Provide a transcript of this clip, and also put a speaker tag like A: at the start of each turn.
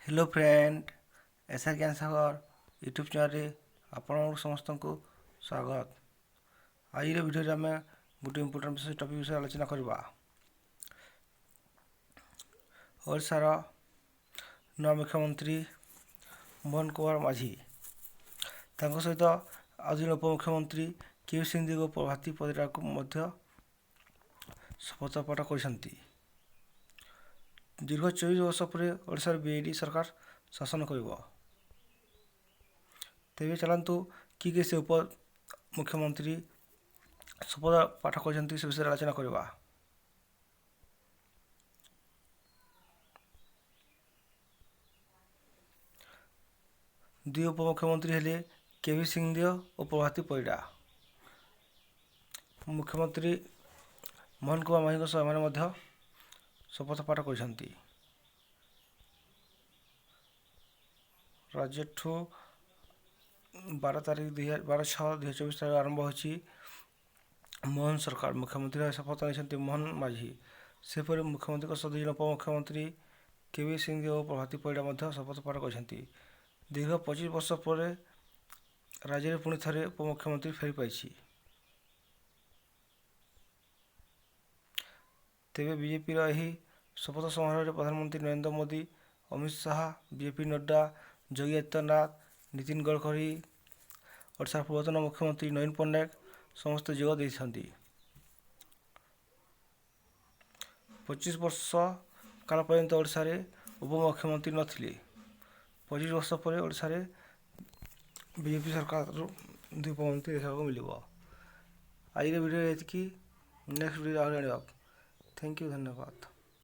A: Hello friend SR ज्ञान सागर YouTube channel आपण समस्त को स्वागत। आज वीडियो आम गोटे इम्पोर्टाट विषय टपिक विषय आलोचना करवा। ओडिशार नवा मुख्यमंत्री मोहन कुमार माझी सहित आज उपमुख्यमंत्री के सिंह प्रभाती परिडा को शपथ पाठ कर दीर्घ 24 वर्ष पर ओडिशार बीजेडी सरकार शासन कर। तेज चलतु किए से उप मुख्यमंत्री शपथ पाठ कर विषय आलोचना करवा। दुई उपमुख्यमंत्री हेले के सिंह और प्रभाती परिडा। मुख्यमंत्री मोहन कुमार माझी सह शपथ पाठ कर राज्य 12 तारीख 12/6/2024 आरंभ होची मोहन सरकार। मुख्यमंत्री शपथ नहीं मोहन माझी सेपरी मुख्यमंत्री सह दुई उपमुख्यमंत्री के सिंह और प्रभाती परिडा शपथ पाठ कर दीर्घ 25 वर्ष पर राज्य में पुणी थे उपमुख्यमंत्री फेरी पाई। तेरे बीजेपी यही शपथ समारोह में प्रधानमंत्री नरेंद्र मोदी, अमित शाह, बीजेपी नड्डा, योगी आदित्यनाथ, नितिन गडकरी, ओडिशा पूर्वतन मुख्यमंत्री नवीन पट्टनायक समस्त जोग देते। 25 वर्ष काल पर्यंत ओडिशा रे उपमुख्यमंत्री नथिले। 25 वर्ष पर ओडिशा रे बीजेपी सरकार दुई उपमंत्री देखा मिल। आज वीडियो ये नेक्स्ट वीडियो आने। थैंक यू, धन्यवाद।